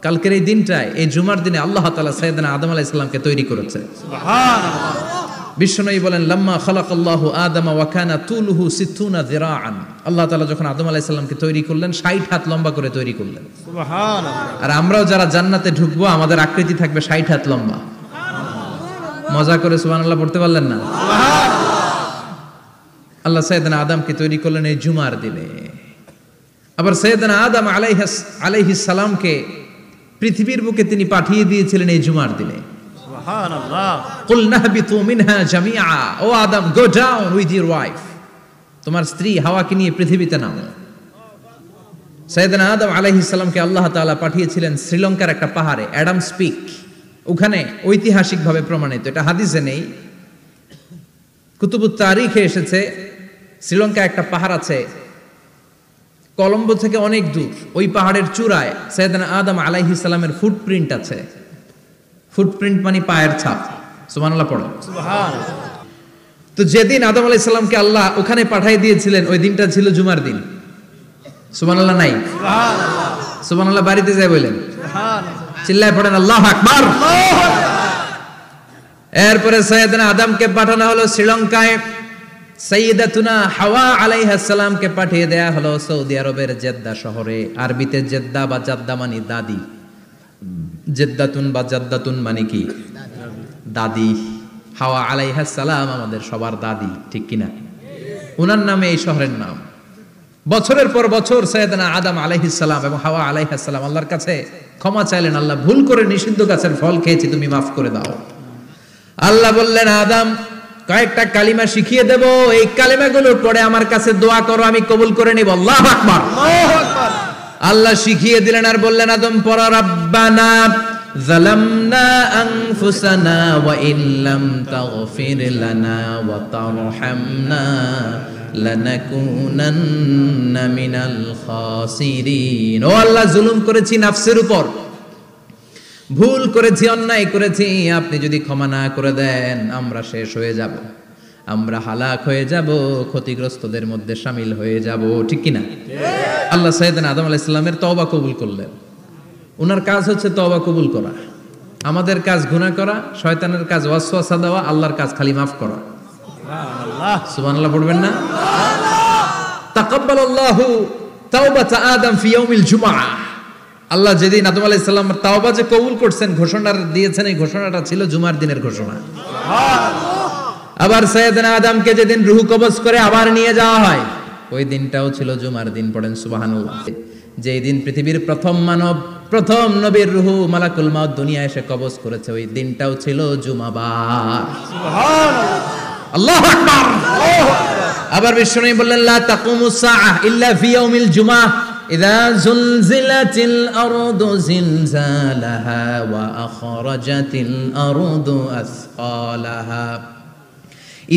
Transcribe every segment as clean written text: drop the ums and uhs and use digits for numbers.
কালকের এই দিনটায়, এই জুমার দিনে আল্লাহ তাআলা সাইয়েদনা আদম আলাইহিস সালামকে তৈরি করেছে। সুবহানাল্লাহ। বিশ্বনবী বলেন, লাম্মা খালাকাল্লাহু আদামা ওয়া কানা তুলুহু 60 যিরাআন। আল্লাহ তাআলা যখন আদম আলাইহিস সালামকে তৈরি করলেন 60 হাত লম্বা করে তৈরি করলেন। সুবহানাল্লাহ। আর আমরাও যারা জান্নাতে ঢুকবো আমাদের আকৃতি থাকবে 60 হাত লম্বা। মজা করে সুবহানাল্লাহ পড়তে পারলেন না? আল্লাহ সাইয়েদনা আদমকে তৈরি করলেন এই জুমার দিনে। আবার সাইয়েদনা আদম আলাইহিস সালামকে পৃথিবীর বুকে তিনি পাঠিয়ে দিয়েছিলেন এই জুমার দিনে। সুবহানাল্লাহ। কুল নাহবিতু মিনহা জামিআ, ও Adam, go down with your wife, তোমার স্ত্রী হাওয়াকে নিয়ে পৃথিবীতে নামো। সাইয়েদনা আদম আলাইহিস সালামকে আল্লাহ তাআলা পাঠিয়েছিলেন শ্রীলঙ্কার একটা পাহাড়ে, অ্যাডামস পিক। ওখানে ঐতিহাসিকভাবে প্রমাণিত, এটা হাদিসে নেই, কুতুবুত তারিখে এসেছে। শ্রীলঙ্কায় একটা পাহাড় আছে, কলম্বো থেকে অনেক দূর। ওই পাহাড়ের চূড়ায় সাইয়েদনা আদম আলাইহিস সালামের ফুটপ্রিন্ট আছে। ফুটপ্রিন্ট মানে পায়ের ছাপ। সুবহানাল্লাহ পড়ো। সুবহানাল্লাহ। তো যেদিন আদম আলাইহিস সালামকে আল্লাহ ওখানে পাঠিয়ে দিয়েছিলেন ওই দিনটা ছিল জুমার দিন। সুবহানাল্লাহ নাই? সুবহানাল্লাহ। সুবহানাল্লাহ বাড়িতে যায় বলেন। সুবহানাল্লাহ। চিল্লায় পড়েন আল্লাহু আকবার। আল্লাহু আকবার। এরপরে সাইয়েদনা আদমকে পাঠানো হলো শ্রীলঙ্কায়। সাইয়্যিদাতুনা হাওয়া আলাইহিস সালামকে পাঠিয়ে দেয়া হলো সৌদি আরবের জেদ্দা শহরে। আরবিতে জেদ্দা বা জাদ্দা মানে দাদি। জেদ্দাতুন বা জাদ্দাতুন মানে কি? দাদি। হাওয়া আলাইহিস সালাম আমাদের সবার দাদি, ঠিক কিনা? ওনার নামে এই শহরের নাম। বছরের পর বছর সাইয়েদনা আদম আলাইহিস সালাম এবং হাওয়া আলাইহিস সালাম আল্লাহর কাছে ক্ষমা চাইলেন, আল্লাহ ভুল করে নিষিদ্ধ গাছের ফল খেয়েছি, তুমি মাফ করে দাও। আল্লাহ বললেন, আদম, কয়েকটা কালিমা শিখিয়ে দেব, এই কালিমাগুলো পড়ে আমার কাছে দোয়া করো, আমি কবুল করে নিব। আল্লাহু আকবার। আল্লাহু আকবার। আল্লাহ শিখিয়ে দিলেন আর বললেন, আদম পড়ো, রাব্বানা যালামনা আনফুসানা ওয়া ইল্লাম তাগফির লানা ওয়া তারহামনা লানাকুনান্না মিনাল খাসিরিন। ও আল্লাহ, জুলুম করেছি নাফসের উপর, ভুল করেছি, অন্যায় করেছি, আপনি যদি ক্ষমা না করে দেন আমরা শেষ হয়ে যাব, আমরা হালাক হয়ে যাব, ক্ষতিগ্রস্তদের মধ্যে শামিল হয়ে যাব, ঠিক কিনা? আল্লাহ সাইয়েদনা আদম আলাইহিস সালামের তওবা কবুল করলেন। ওনার কাজ হচ্ছে তওবা কবুল করা। আমাদের কাজ গুনাহ করা, শয়তানের কাজ ওয়াসওয়াসা দেওয়া, আল্লাহর কাজ খালি মাফ করা। সুবহানাল্লাহ। সুবহানাল্লাহ পড়বেন না? তাকাব্বালাল্লাহু তাওবাতা আদম ফি ইয়াউমিল জুমআহ। আল্লাহ যেদিন আদম আলাইহিস সালামের তাওবা যে কবুল করছেন, ঘোষণা দিয়েছেন, এই ঘোষণাটা ছিল জুমার দিনের ঘোষণা। আবার সাইয়েদনা আদমকে যেদিন রূহ কবজ করে আবার নিয়ে যাওয়া হয়, ওই দিনটাও ছিল জুমার দিন। পড়েন সুবহানাল্লাহ। যেই দিন পৃথিবীর প্রথম মানব, প্রথম নবীর রূহ মালাকুল মাউত দুনিয়ায় এসে কবজ করেছে, ওই দিনটাও ছিল জুমাবার। সুবহানাল্লাহ। আল্লাহু আকবার। আবার বিশ্বনবী বললেন, লা তাকুমুস সাআহ ইল্লা ফি ইয়াউমিল জুমআহ ইযা যুলজিলাতিল আরদু জিলজালাহা ওয়া আখরাজাতিল আরদু আসকালাহা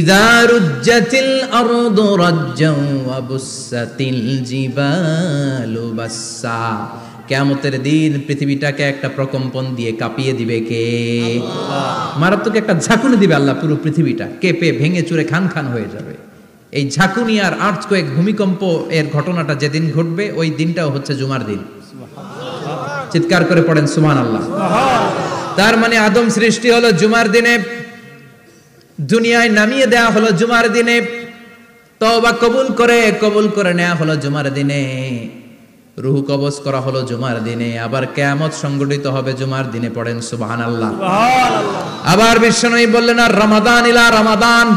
ইযা রুজ্জাতিল আরদু রাজ্জান ওয়া বুসাতিল জিবালু বাসসা। কিয়ামতের দিন পৃথিবীটাকে একটা প্রকম্পন দিয়ে কাঁপিয়ে দিবে কে? আল্লাহ। মারাত্মক একটা ঝাঁকুনি দিবে আল্লাহ, পুরো পৃথিবীটা কেঁপে ভেঙে চুরে খান খান হয়ে যাবে। এই ঝাঁকুনি আর আর্থকোয়েক, ভূমিকম্প এর ঘটনাটা যেদিন ঘটবে ওই দিনটাও হচ্ছে জুমার দিন। চিৎকার করে পড়েন সুবহানাল্লাহ। তার মানে আদম সৃষ্টি হলো জুমার দিনে, দুনিয়ায় নামিয়ে দেয়া হলো জুমার দিনে, তওবা কবুল করে নেওয়া হলো জুমার দিনে, রূহ কবজ করা হলো জুমার দিনে, আবার কিয়ামত সংগঠিত হবে জুমার দিনে। পড়েন সুবহানাল্লাহ। আবার বিশ্বনবী বললেন, আর রমাদান ইলা রমাদান,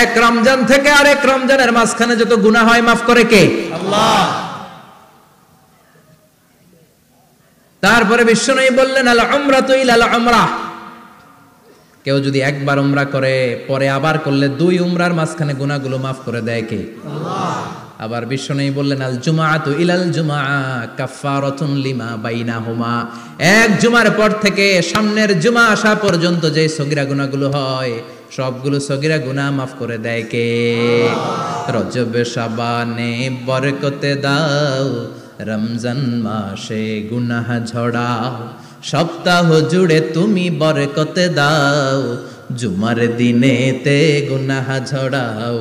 এক রমজান থেকে আরেক রমজানের মাঝখানে যত গুনাহ হয় মাফ করে কে? আল্লাহ। তারপরে বিশ্বনবী বললেন, আল উমরাতু ইলাল উমরাহ, কেউ যদি একবার উমরা করে পরে আবার করলে দুই উমরার মাঝখানে গুনাহগুলো মাফ করে দেয় কে? আল্লাহ। আবার বিশ্বনবী বললেন, আল জুমআতু ইলাল জুমআ কাফফারাতুন লিমা বাইনাহুমা, এক জুমার পর থেকে সামনের জুমা আসা পর্যন্ত যে সগীরা গুনাহগুলো হয় সবগুলো সগীরা গুনাহ মাফ করে দেয় কে? রজব শাবানে বরকতে দাও, রমজান মাসে গুনাহ ঝড়াও, সপ্তাহ জুড়ে তুমি বরকতে দাও, জুমার দিনেতে গুনাহ ঝড়াও,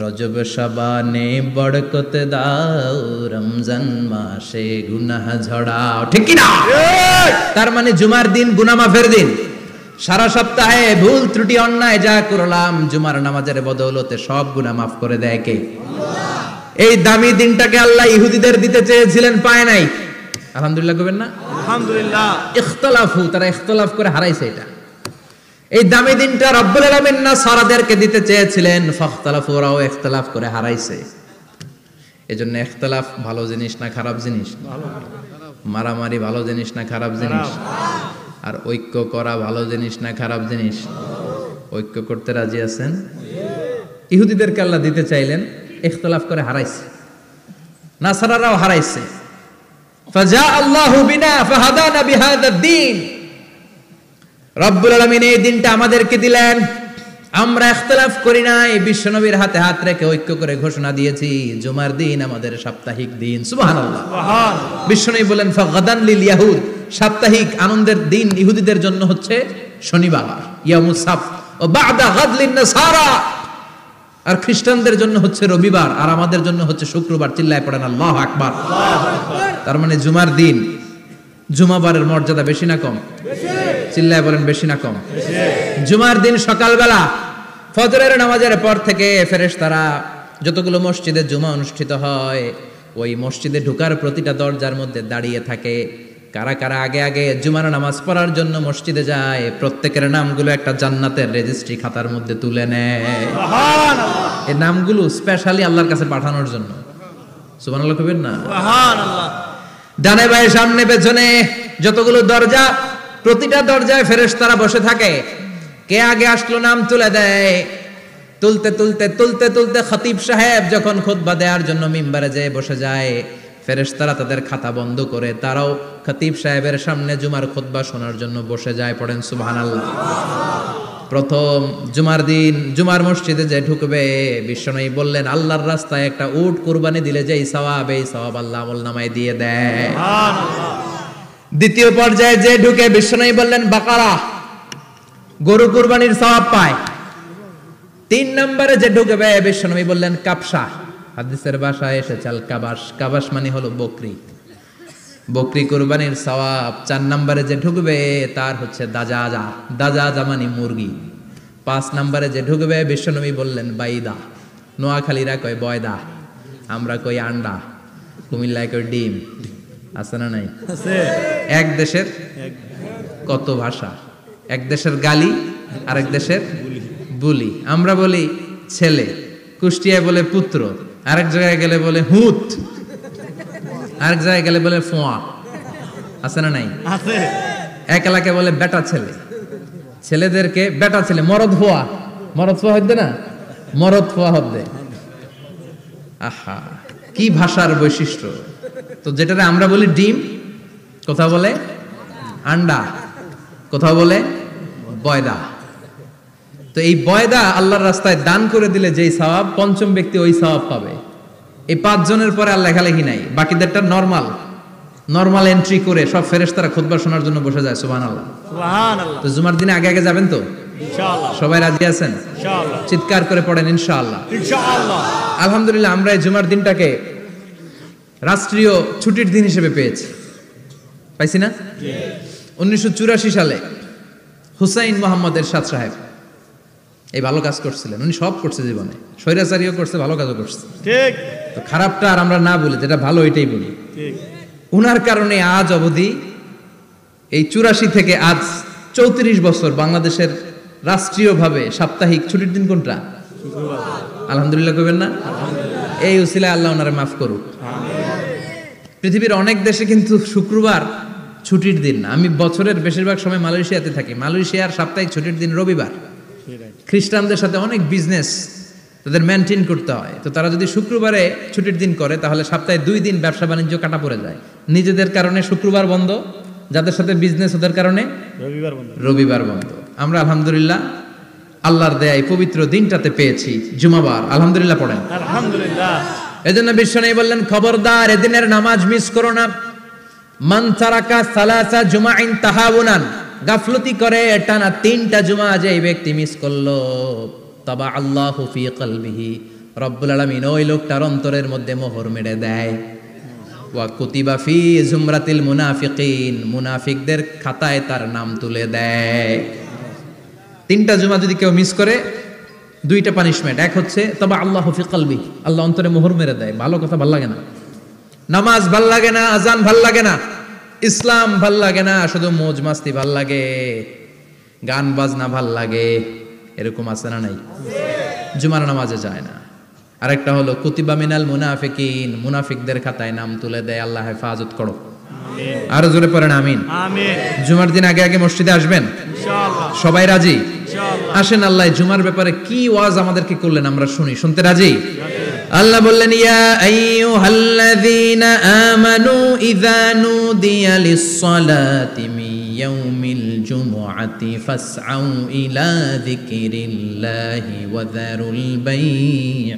রজব শাবানে বরকতে দাও, রমজান মাসে গুনাহ ঝড়াও, ঠিক কি না? তার মানে জুমার দিন গুনাহ মাফের দিন। সারা সপ্তাহে ভুল ত্রুটি অন্যায় যা করলাম জুমার নামাজের বদৌলতে সব গুনাহ মাফ করে দেয় কে? আল্লাহ। এই দামি দিনটাকে আল্লাহ ইহুদিদের দিতে চেয়েছিলেন, পায় নাই। আলহামদুলিল্লাহ কইবেন না? আলহামদুলিল্লাহ। ইখতিলাফু, তারা ইখতিলাফ করে হারাইছে এটা। এই দামি দিনটা রব্বুল আলামিন নাসারাদেরকে দিতে চেয়েছিলেন, ফাখতালাফু, ওরাও ইখতিলাফ করে হারাইছে। এজন্য ইখতিলাফ ভালো জিনিস না খারাপ জিনিস? মারামারি ভালো জিনিস না খারাপ জিনিস? আর ঐক্য করা ভালো জিনিস না খারাপ জিনিস? ঐক্য করতে রাজি আছেন? ইহুদিদেরকে আল্লাহ দিতে চাইলেন, ইখতিলাফ করে হারাইছে। নাসারারাও হারাইছে। ফাজা আল্লাহু বিনা ফাহাদানা বিহাদা দ্বীন। রব্বুল আলামিন এই দিনটা আমাদেরকে দিলেন, আমরা ইখতিলাফ করি নাই, বিশ্বনবীর হাতে হাত রেখে ঐক্য করে ঘোষণা দিয়েছি জুমার দিন আমাদের সাপ্তাহিক দিন। সুবহানাল্লাহ। বিশ্বনবী বলেন ফাগাদান লিল ইয়াহুদ, সাপ্তাহিক আনন্দের দিন ইহুদিদের জন্য হচ্ছে শনিবার, ইয়ামুস সাবত, ও বা'দা গাদ লিন নাসারা, আর খ্রিস্টানদের জন্য হচ্ছে রবিবার, আর আমাদের জন্য হচ্ছে শুক্রবার। চিল্লায় পড়েন আল্লাহু আকবার। তার মানে জুমার দিন, জুমাবারের মর্যাদা বেশি না কম? চিল্লায় বলেন বেশি না কম? জুমার দিন সকালবেলা ফজরের নামাজের পর থেকে ফেরেশতারা যতগুলো মসজিদে জুমা অনুষ্ঠিত হয় ওই মসজিদে ঢোকার প্রতিটা দরজার মধ্যে দাঁড়িয়ে থাকে। কারা কারা আগে আগে জুমার নামাজ পড়ার জন্য মসজিদে যায়, প্রত্যেকের নামগুলো একটা জান্নাতের রেজিস্ট্রি খাতার মধ্যে তুলে নেয়। সুবহানাল্লাহ। এই নামগুলো স্পেশালি আল্লাহর কাছে পাঠানোর জন্য। সুবহানাল্লাহ কইবেন না? সুবহানাল্লাহ। ডানে বায়ে সামনে পেছনে যতগুলো দরজা, প্রতিটা দরজায় ফেরেশতারা বসে থাকে। কে আগে আসলো নাম তুলে দেয়। তুলতে তুলতে তুলতে তুলতে খতিব সাহেব যখন খুতবা দেওয়ার জন্য মিম্বারে যেয়ে বসে যায়, ফেরেশতারা তাদের খাতা বন্ধ করে তারাও খতিব সাহেবের সামনে জুমার খুতবা শোনার জন্য বসে যায়। পড়েন সুবহানাল্লাহ। প্রথম জুমার দিন জুমার মসজিদে যে ঢুকবে, বিশ্বনবী বললেন আল্লাহর রাস্তায় একটা উট কুরবানি দিলে যেই সওয়াব, এই সওয়াব আল্লাহ আমলনামায় দিয়ে দেয়। সুবহানাল্লাহ। দ্বিতীয় পর্যায়ে যে ঢুকে, বিশ্বনবী বললেন বাকারা, গরু কুরবানির সওয়াব পায়। 3 নম্বরে যে ঢুকবে, বিশ্বনবী বললেন কাবসা, হাদিসের ভাষায় এসেছে আল কাবাস, কাবাস মানে হলো বকরি, বকরি কুরবানির সওয়াব। 4 নম্বরে যে ঢুকবে তার হচ্ছে দাজাজা, দাজাজা মানে মুরগি। 5 নম্বরে যে ঢুকবে, বিশ্বনবী বললেন বাইদা, নোয়াখালীরা কয় বয়দা, আমরা কই আন্ডা, কুমিল্লায় কই ডিম। আছে না নাই? আছে। এক দেশের কত ভাষা, এক দেশের গালি আরেক দেশের বুলি। আমরা বলি ছেলে, কুষ্টিয়ায় বলে পুত্র, আরেক জায়গায় গেলে বলে হুত, আরেক জায়গায় গেলে বলে ফোয়া। আছে না নাই? আছে। এক এলাকায় বলে বেটা ছেলে, ছেলেদেরকে বেটা ছেলে, মরদ ফোয়া, মরদ ফোয়া হইতে না, মরদ ফোয়া হবে। আহা, কি ভাষার বৈশিষ্ট্য। তো যেটারে আমরা বলি ডিম, কোথাও বলে আন্ডা, কোথাও বলে বয়দা। তো এই বয়দা আল্লাহর রাস্তায় দান করে দিলে যেই সওয়াব, পঞ্চম ব্যক্তি ওই সওয়াব পাবে। এই 5 জনের পরে আর লেখালেখি নাই, বাকিদেরটা নরমাল এন্ট্রি করে সব ফেরেশতারা খুতবা শোনার জন্য বসে যায়। সুবহানাল্লাহ। সুবহানাল্লাহ। তো জুমার দিনে আগে আগে যাবেন তো? ইনশাআল্লাহ। সবাই রাজি আছেন? ইনশাআল্লাহ। চিৎকার করে পড়েন ইনশাআল্লাহ। ইনশাআল্লাহ। আলহামদুলিল্লাহ, আমরা এই জুমার দিনটাকে রাষ্ট্রীয় ছুটির দিন হিসেবে পেয়েছি, পাইছি না? 1984 সালে হুসাইন মোহাম্মদ এরশাদ সাহেব এই ভালো কাজ করছিলেন। উনি সব করছে জীবনে, স্বৈরাচারীও করছে, ভালো কাজও করছে। ঠিক। তো খারাপটা আর আমরা না বলি, যেটা ভালো এটাই বলি। ঠিক। উনার কারণে আজ অবধি এই 84 থেকে আজ 34 বছর বাংলাদেশের রাষ্ট্রীয়ভাবে সাপ্তাহিক ছুটির দিন কোনটা? আলহামদুলিল্লাহ কইবেন না? এই উসিলায় আল্লাহ ওনারে মাফ করুক। পৃথিবীর অনেক দেশে কিন্তু শুক্রবার ছুটির দিন না। আমি বছরের বেশিরভাগ সময় মালয়েশিয়াতে থাকি। মালয়েশিয়ার সাপ্তাহিক ছুটির দিন রবিবার। খ্রিস্টানদের সাথে অনেক বিজনেস তাদের মেনটেন করতে হয়। তো তারা যদি শুক্রবারে ছুটির দিন করে তাহলে সপ্তাহে 2 দিন ব্যবসা বাণিজ্য কাটা পড়ে যায়। নিজেদের কারণে শুক্রবার বন্ধ, যাদের সাথে বিজনেস ওদের কারণে রবিবার বন্ধ। আমরা আলহামদুলিল্লাহ আল্লাহর দেয়ায় পবিত্র দিনটাতে পেয়েছি জুমাবার। আলহামদুলিল্লাহ পড়েন আলহামদুলিল্লাহ। এজন্য বিশ্বনবী বললেন খবরদার এদিনের নামাজ মিস করো না। মান তারাকা সালাসা জুমাইন তাহাউনান, গাফলতি করে টানা 3টা জুমা যে ব্যক্তি মিস করলো, তাবা আল্লাহু ফি কলবিহি, রব্বুল আলামিন ওই লোকটার অন্তরের মধ্যে মোহর মেরে দেয়। ওয়া কুতিবা ফি জুমরাতিল মুনাফিকিন, মুনাফিকদের খাতায় তার নাম তুলে দেয়। 3টা জুমা যদি কেউ মিস করে 2টা পানিশমেন্ট। এক হচ্ছে তবে আল্লাহ ফি কলবি, আল্লাহ অন্তরে মোহর মেরে দেয়। ভালো কথা ভাল লাগে না, নামাজ ভাল লাগে না, আজান ভাল লাগে না, ইসলাম ভাল লাগে না, শুধু মৌজ মাস্তি ভাল লাগে, গান বাজনা ভাল লাগে, এরকম আছে না নাই? জুমার নামাজে যায় না। আরেকটা হলো কুতিবা মিনাল মুনাফিকিন, মুনাফিকদের খাতায় নাম তুলে দেয়। আল্লাহ হেফাজত করো, আরো জোরে পড়েন আমিন। জুমার দিন আগে আগে মসজিদে আসবেন ইনশাআল্লাহ। সবাই রাজি? আসেন আল্লাহ জুমার ব্যাপারে কি ওয়াজ আমাদেরকে করলেন আমরা শুনি। শুনতে রাজি? আল্লাহ বললেন ইয়া আইয়ুহাল্লাযীনা আমানু ইযা নুদিয়া লিস-সালাতি মিন ইয়াউমিল জুমআতি ফাসআউ ইলা যিকরিল্লাহি ওয়া যারুল বাই'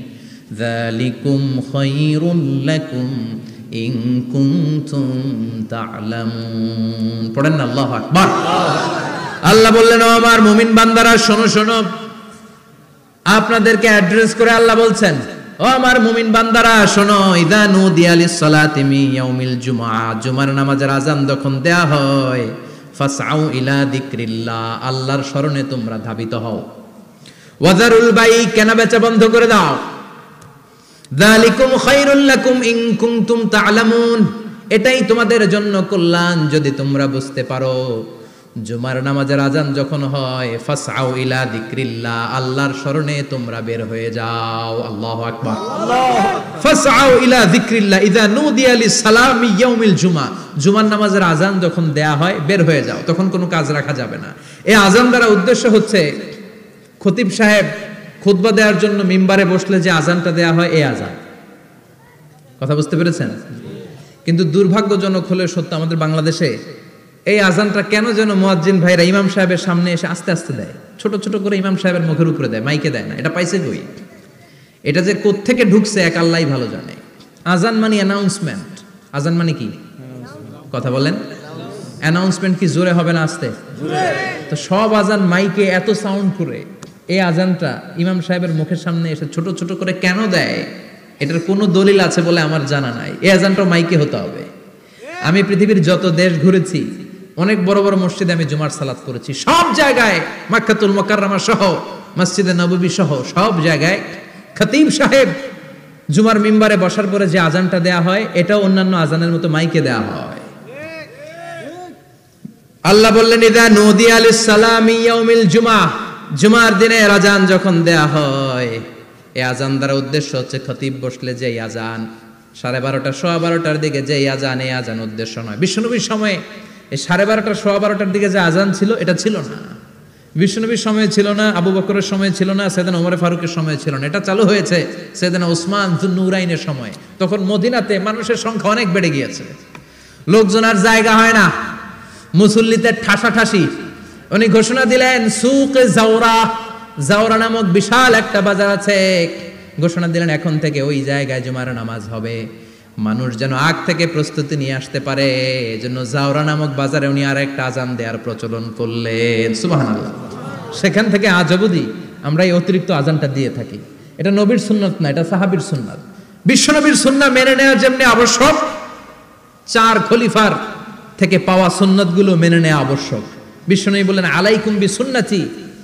যালিকুম খায়রুল লাকুম ইন কুনতুম তা'লামুন। পড়েন না আল্লাহু আকবার। আল্লাহ বললেন ও আমার মুমিন বান্দারা শোনো শোনো, আপনাদেরকে অ্যাড্রেস করে আল্লাহ বলছেন ও আমার মুমিন বান্দারা শোনো, ইযা নুদিয়া লিস-সালাতি মিন ইয়াউমিল জুমআ, জুমার নামাজের আযান যখন দেয়া হয়, ফাসআউ ইলা যিকরিল্লাহ, আল্লাহর স্মরণে তোমরা ধাবিত হও। ওয়া যারুল বাই', কেনা বেচা বন্ধ করে দাও। যালিকুম খায়রুল লাকুম ইন কুনতুম তা'লামুন, এটাই তোমাদের জন্য কল্যাণ যদি তোমরা বুঝতে পারো। জুমার নামাজের আযান যখন হয়, ফাসআউ ইলা যিকরিল্লাহ, আল্লাহর স্মরণে তোমরা বের হয়ে যাও। আল্লাহু আকবার। ফাসআউ ইলা যিকরিল্লাহ ইযা নুদিয়া লিস-সালামি ইয়াউমিল জুমআ, জুমার নামাজের আযান যখন দেয়া হয় বের হয়ে যাও, তখন কোনো কাজ রাখা যাবে না। এই আযান দ্বারা উদ্দেশ্য হচ্ছে খতিব সাহেব খুতবা দেওয়ার জন্য মিম্বারে বসলে যে আযানটা দেয়া হয় এই আযান। কথা বুঝতে পেরেছেন? কিন্তু দুর্ভাগ্যজনক হলে সত্য, আমাদের বাংলাদেশে এই আযানটা কেন যেন মুয়াজ্জিন ভাইরা ইমাম সাহেবের সামনে এসে আস্তে আস্তে দেয়, ছোট ছোট করে ইমাম সাহেবের মুখের উপরে দেয়, মাইকে দেয় না। এটা পাইছে কই? এটা যে কোত্থেকে ঢুকছে এক আল্লাহই ভালো জানে। আযান মানে অ্যানাউন্সমেন্ট। আযান মানে কি? কথা বলেন। অ্যানাউন্সমেন্ট কি জোরে হবে না আস্তে? তো সব আযান মাইকে এত সাউন্ড করে, এই আযানটা ইমাম সাহেবের মুখের সামনে এসে ছোট ছোট করে কেন দেয়? এটার কোনো দলিল আছে বলে আমার জানা নাই। এই আযানটাও মাইকে হতে হবে। আমি পৃথিবীর যত দেশ ঘুরেছি, অনেক বড় বড় মসজিদে আমি জুমার সালাত করেছি, সব জায়গায় মক্কাতুল মুকাররমা সহ মসজিদে নববী সহ সব জায়গায় খতিব সাহেব জুমার মিম্বারে বসার পরে যে আযানটা দেয়া হয়, এটাও অন্যান্য আযানের মতো মাইকে দেয়া হয়। আল্লাহ বললেন ইযা নুদিয়া লিস-সালামি ইয়াউমিল জুমআ, জুমার দিনে আযান যখন দেয়া হয়, এই আযান দ্বারা উদ্দেশ্য হচ্ছে খতিব বসলে যে আযান 12:30 12:15 দিকে যে আযান, এই আযান উদ্দেশ্য নয়। বিশ্বনবীর সময়ে এই 12:30 12:15 দিকে যে আযান ছিল এটা ছিল না। বিশ্বনবীর সময়ে ছিল না, আবু বকরের সময়ে ছিল না, সাইয়েদনা ওমর ফারুকের সময়ে ছিল না। এটা চালু হয়েছে সাইয়েদনা উসমান যুন্নুরাইনের সময়। তখন মদিনাতে মানুষের সংখ্যা অনেক বেড়ে গিয়েছে, লোকজন আর জায়গা হয় না, মুসল্লিতে ঠাসাঠাসি। উনি ঘোষণা দিলেন সুকে জাওরা, জাওরা নামক বিশাল একটা বাজার আছে, ঘোষণা দিলেন এখন থেকে ওই জায়গায় জুমার নামাজ হবে। মানুষ যেন আগ থেকে প্রস্তুতি নিয়ে আসতে পারে, এজন্য জাওরা নামক বাজারে উনি আর একটা আযান দেওয়ার প্রচলন করলেন। সুবহানাল্লাহ। সেখান থেকে আজ অবধি আমরা এই অতিরিক্ত আযানটা দিয়ে থাকি। এটা নবীর সুন্নাত না, এটা সাহাবীর সুন্নাত। বিশ্বনবীর সুন্নাহ মেনে নেওয়া যেমনি আবশ্যক, 4 খলিফার থেকে পাওয়া সুন্নাতগুলো মেনে নেওয়া আবশ্যক। বিশ্বনবী বললেন আলাইকুম বিসুন্নতি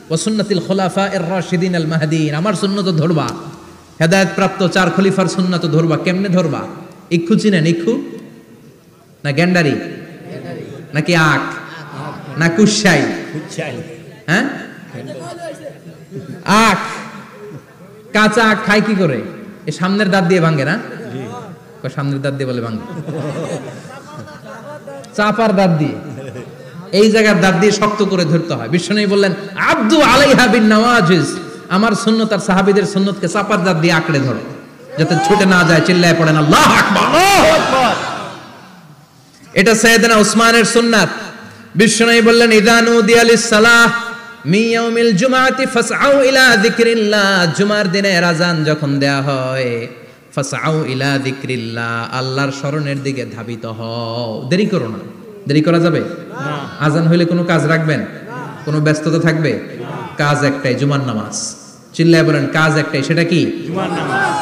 ওয়া সুন্নাতিল খুলাফায়ে রাশিদিন আল মাহদিয়িন, আমার সুন্নাত ধরবা, হেদায়েত প্রাপ্ত 4 খলিফার সুন্নাত ধরবা। কেমনে ধরবা? ইক্ষু চিনেন? ইক্ষু না গ্যান্ডারি নাকি আখ না কুশাই? হ্যাঁ, আখ। কাঁচা আখ খায় কি করে? এই সামনের দাঁত দিয়ে ভাঙে না? সামনের দাঁত দিয়ে বলে ভাঙে, চাপার দাঁত দিয়ে, এই জায়গার দাঁত দিয়ে শক্ত করে ধরতে হয়। বিশ্বনবী বললেন আব্দু আলাইহা বিন নওয়াজিজ, আমার সুন্নাত আর সাহাবীদের সুন্নাতকে চাপার দাঁত দিয়ে আঁকড়ে ধরো যাতে ছুটে না যায়। চিল্লায় পড়েন আল্লাহু আকবার। এটা সাইয়েদনা উসমানের সুন্নাত। বিশ্বনবী বললেন ইযা নুদিয়া লিস-সালাহ মিন ইয়াউমিল জুমআতি ফাসআউ ইলা যিকরিল্লাহ, জুমার দিনে আযান যখন দেয়া হয়, ফাসআউ ইলা যিকরিল্লাহ, আল্লাহর স্মরণের দিকে ধাবিত হও। দেরি করো না। দেরি করা যাবে না। আযান হইলে কোনো কাজ রাখবেন? কোনো ব্যস্ততা থাকবে? কাজ একটাই, জুমার নামাজ। চিল্লায় বলেন কাজ একটাই, সেটা কি? জুমার নামাজ।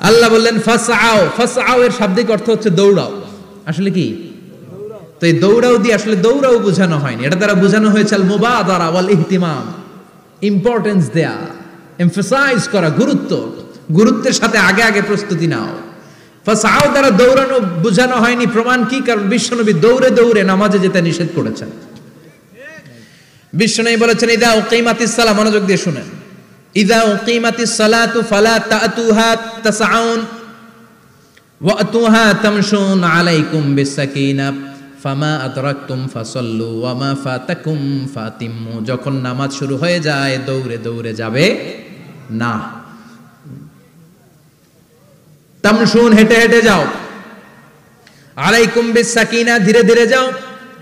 আল্লাহ বললেন ফাসআউ, ফাসআউ এর শাব্দিক অর্থ হচ্ছে দৌড়াও। আসলে কি? তো এই দৌড়াও দিয়ে আসলে দৌড়াও বোঝানো হয়নি, এটা দ্বারা বোঝানো হয়েছে আল মুবাদারা ওয়াল ইহতিমাম, ইম্পর্টেন্স দেয়া, এমফাসাইজ করা, গুরুত্বের সাথে আগে আগে প্রস্তুতি নাও। ফাসাও দ্বারা দৌড়ানো বোঝানো হয়নি, প্রমাণ কি? কারণ বিশ্বনবী দৌড়ে দৌড়ে নামাজে যেতে নিষেধ করেছেন। বিশ্বনবী বলেছেন ইদা উকিমাতিস সালাহ, মনোযোগ দিয়ে শুনেন, ইদা উকিমাতিস সালাতু ফালা তাতুহা তাসআউন ওয়া আতুহা তামশুন আলাইকুম বিসাকিনা ফামা আদরাকতুম ফাসাল্লু ওয়া মা ফাতাকুম ফাতিম্মু। যখন নামাজ শুরু হয়ে যায় দৌড়ে দৌড়ে যাবে না, তামশুন হেঁটে হেঁটে যাও, আলাইকুম বিসাকিনা ধীরে ধীরে যাও,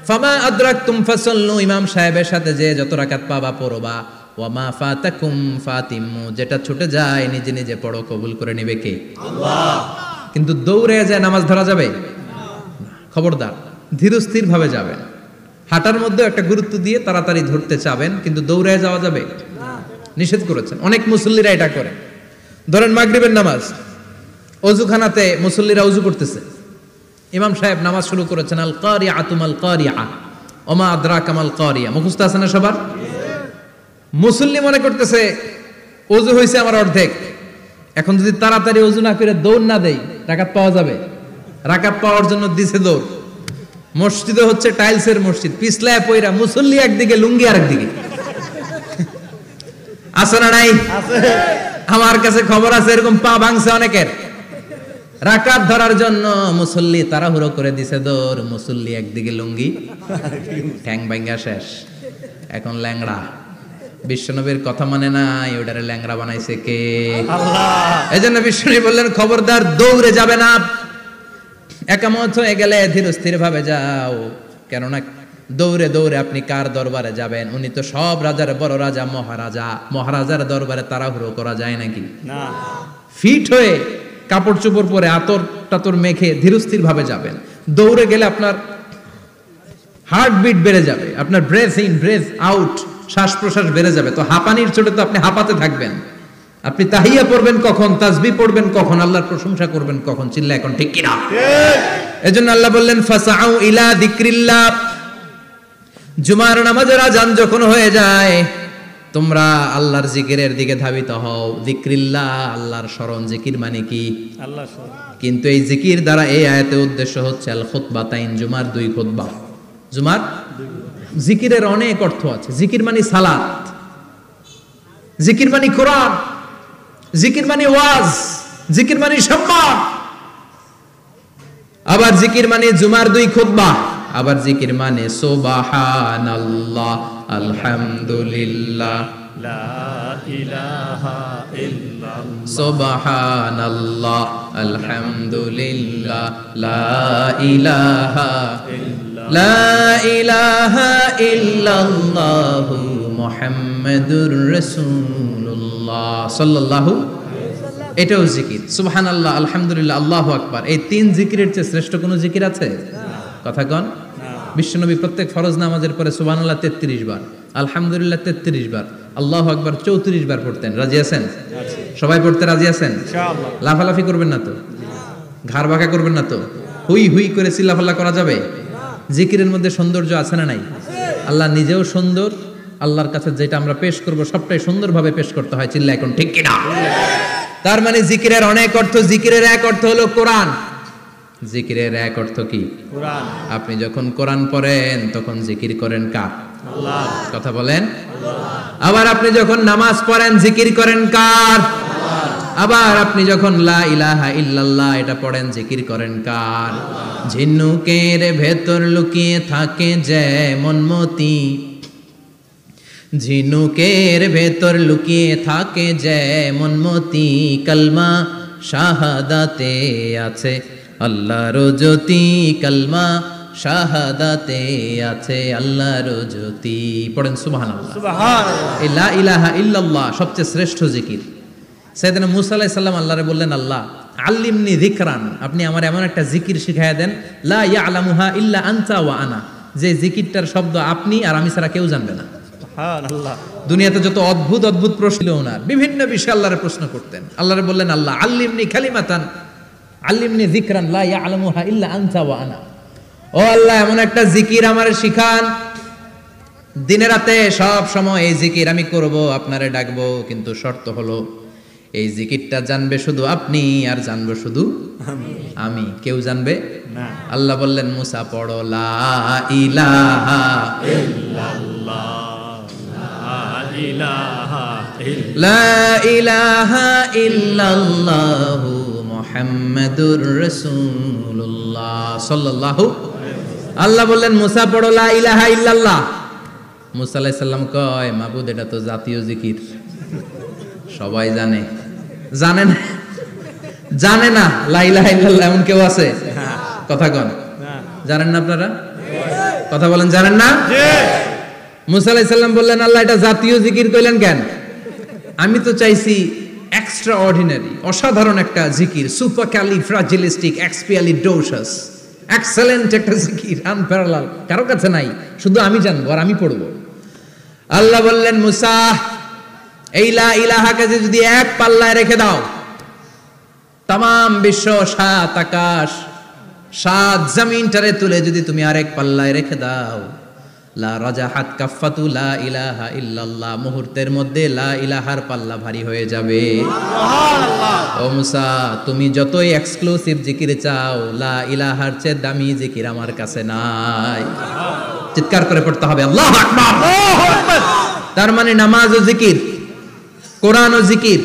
ফামা আদরাকতুম ফাসাল্লু ইমাম সাহেবের সাথে যে যত রাকাত পাবা পড়বা, ওয়া মা ফাতাকুম ফাতিম্মু যেটা ছুটে যায় নিজে নিজে পড়ো, কবুল করে নেবে কে? আল্লাহ। কিন্তু দৌড়ে যায় নামাজ ধরা যাবে না, খবরদার, ধীরস্থির ভাবে যাবেন। হাঁটার মধ্যে একটা গুরুত্ব দিয়ে তাড়াতাড়ি ধরতে চাবেন, কিন্তু দৌড়ে যাওয়া যাবে না, নিষেধ করেছেন। অনেক মুসল্লিরা এটা করে। ধরেন মাগরিবের নামাজ, অজুখানাতে মুসল্লিরা অজু করতেছে, ইমাম সাহেব নামাজ শুরু করেছেন, আল কারিআতু মাল কারিআ ওমা আদরাকা মাল কারিআ, মুখস্থ আছে না সবার? মুসল্লি মনে করতেছে অজু হয়েছে আমার অর্ধেক, এখন যদি তাড়াতাড়ি অজু না করে দৌড় না দেই রাকাত পাওয়া যাবে? রাকাত পাওয়ার জন্য দিছে দৌড়। মসজিদে হচ্ছে টাইলসের মসজিদ, পিছলায় পয়রা মুসল্লি একদিকে, লুঙ্গি আরেকদিকে। আছে না নাই? আমার কাছে খবর আছে এরকম পা ভাঙছে অনেকের। রাকাত ধরার জন্য মুসল্লি তাড়াহুড়ো করে দিছে দৌড়, মুসল্লি একদিকে লুঙ্গি, ঠ্যাং ভাঙা শেষ, এখন ল্যাংড়া। বিশ্বনবীর কথা মানে নাই, ওটারে ল্যাংড়া বানাইছে কে? আল্লাহ। এজন্য বিশ্বনবী বললেন খবরদার দৌড়ে যাবে না, একামত হয়ে গেলে ধীর স্থির ভাবে যাও। কেননা দৌড়ে দৌড়ে আপনি কার দরবারে যাবেন? উনি তো সব রাজার বড় রাজা, মহারাজা। মহারাজার দরবারে তাড়াহুড়ো করা যায় নাকি? না। ফিট হয়ে কাপড় চোপড় পরে আতর টাতর মেখে ধীরস্থির ভাবে যাবেন। দৌড়ে গেলে আপনার হার্টবিট বেড়ে যাবে, আপনার ব্রেথ ইন ব্রেথ আউট, শ্বাস প্রশ্বাস বেড়ে যাবে। তো হাঁপানির চোটে তো আপনি হাঁপাতে থাকবেন। আপনি তাহিয়া পড়বেন কখন, তাসবিহ পড়বেন কখন, আল্লাহর প্রশংসা করবেন কখন? চিল্লা এখন ঠিক কিনা? এজন্য আল্লাহ বললেন ফাসাউ ইলা যিকরিল্লাহ, জুমার নামাজের আযান যখন হয়ে যায় তোমরা আল্লাহর জিকিরের দিকে ধাবিত হও। যিকরিল্লাহ, আল্লাহর স্মরণ। জিকির মানে কি? আল্লাহর স্মরণ। কিন্তু এই জিকির দ্বারা এই আয়াতের উদ্দেশ্য হচ্ছে আল খুতবাতাইন, জুমার দুই খুতবা। জুমার জিকিরের অনেক অর্থ আছে। জিকির মানে সালাত, জিকির মানে কোরআন, জিকির মানে ওয়াজ, জিকির মানে সম্মান। আবার জিকির মানে জুমার দুই খুতবা। আবার জিকির মানে সুবহানাল্লাহ, আলহামদুলিল্লাহ, লা ইলাহা ইল্লাল্লাহ, সুবহানাল্লাহ, আলহামদুলিল্লাহ, লা ইলাহা ইল্লাল্লাহ, লা ইলাহা ইল্লাল্লাহ, মুহাম্মাদুর রাসূলুল্লাহ সাল্লাল্লাহু আলাইহি ওয়াসাল্লাম। এটাও জিকির। সুবহানাল্লাহ, আলহামদুলিল্লাহ, আল্লাহু আকবার। এই তিন জিকিরের চেয়ে শ্রেষ্ঠ কোনো জিকির আছে? কথা কন। বিশ্বনবী প্রত্যেক ফরজ নামাজের পরে সুবহানাল্লাহ 33 বার, আলহামদুলিল্লাহ 33 বার, আল্লাহু আকবার 34 বার পড়তেন। রাজি আছেন? সবাই পড়তে রাজি আছেন? ইনশাআল্লাহ। লাফালাফি করবেন না তো? ঘাড় বাঁকা করবেন না তো? হুই হুই করে চিল্লাফাল্লা করা যাবে? জিকিরের মধ্যে সৌন্দর্য আছে না নাই? আল্লাহ নিজেও সুন্দর, আল্লাহর কাছে যেটা আমরা পেশ করব সবটাই সুন্দরভাবে পেশ করতে হয়। চিল্লা এখন ঠিক কিনা? তার মানে জিকিরের অনেক অর্থ। জিকিরের এক অর্থ হলো কোরআন। জিকিরের এক অর্থ কি? কোরআন। আপনি যখন কোরআন পড়েন তখন জিকির করেন কার? আল্লাহ। কথা বলেন। আল্লাহ। আবার আপনি যখন নামাজ পড়েন জিকির করেন কার? আল্লাহ। আবার আপনি যখন লা ইলাহা ইল্লাল্লাহ এটা পড়েন জিকির করেন কার? আল্লাহ। ঝিনুকের ভেতর লুকিয়ে থাকে যেমন মতি, ঝিনুকের ভেতর লুকিয়ে থাকে যেমন মতি, কালমা শাহাদাতে আছে আল্লাহর জ্যোতি, কালমা শাহাদাতে আছে আল্লাহর জ্যোতি। পড়েন সুবহানাল্লাহ। সুবহানাল্লাহ। এই লা ইলাহা ইল্লাল্লাহ সবচেয়ে শ্রেষ্ঠ জিকির। সাইয়েদনা মুসা আলাইহিস সালাম আল্লাহরে বললেন, আল্লাহ আল্লিমনি যিকরান, আপনি আমার এমন একটা জিকির শিখায়া দেন, লা ইয়ালামুহা ইল্লা আনতা ওয়া আনা, যে জিকিরটার শব্দ আপনি আর আমি ছাড়া কেউ জানবে না। সুবহানাল্লাহ। দুনিয়াতে যত অদ্ভুত অদ্ভুত প্রশ্ন ওনার, বিভিন্ন বিষয়ে আল্লাহরে প্রশ্ন করতেন। আল্লাহরে বললেন, আল্লাহ আল্লিমনি কালিমাতান, আল্লিমনি যিকরান লা ইয়ালামুহা ইল্লা আনতা ওয়া আনা, ও আল্লাহ এমন একটা জিকির আমারে শিখান, দিনে রাতে সব সময় এই জিকির আমি করব, আপনারে ডাকবো, কিন্তু শর্ত হলো এই জিকিরটা জানবে শুধু আপনি আর জানবো শুধু আমি, কেউ জানবে না। আল্লাহ বললেন মুসা পড়ো লা ইলাহা ইল্লাল্লাহ, লা ইলাহা ইল্লাল্লাহ মুহাম্মাদুর রাসূলুল্লাহ সাল্লাল্লাহু। আল্লাহ বললেন মুসা পড়ো লা ইলাহা ইল্লাল্লাহ। মুসা আলাইহিস সালাম কয় মাবুদ এটা তো জাতীয় জিকির, সবাই জানে। জানে না, জানে না লা ইলাহা ইল্লাল্লাহ এমন কেউ আছে? কথা কন, জানেন না আপনারা? কথা বলেন, জানেন না? মুসা আলাইহিস সালাম বললেন আল্লাহ এটা জাতীয় জিকির কইলেন কেন? আমি তো চাইছি এক্সট্রা অর্ডিনারি, অসাধারণ একটা জিকির, সুপারক্যালিফ্রাজিলিস্টিক এক্সপিয়ালিডোসাস, এক্সেলেন্ট একটা জিকির, আনপ্যারালাল, কারো কাছে নাই, শুধু আমি জানবো আর আমি পড়বো। আল্লাহ বললেন মুসা এই লা ইলাহাকে যদি এক পাল্লায় রেখে দাও, তাম বিশ্ব, সাত আকাশ, সাত জমিনটারে তুলে যদি তুমি আরেক পাল্লায় রেখে দাও, লা রাজাহাত কাফাতু লা ইলাহা ইল্লাল্লাহ, মুহূর্তের মধ্যে লা ইলাহার পাল্লা ভারী হয়ে যাবে। ও মুসা তুমি যতই এক্সক্লুসিভ জিকির চাও, লা ইলাহার চেয়ে দামি জিকির আমার কাছে নাই। চিৎকার করে পড়তে হবে আল্লাহু আকবার। তার মানে নামাজ ও জিকির, কোরআন ও জিকির,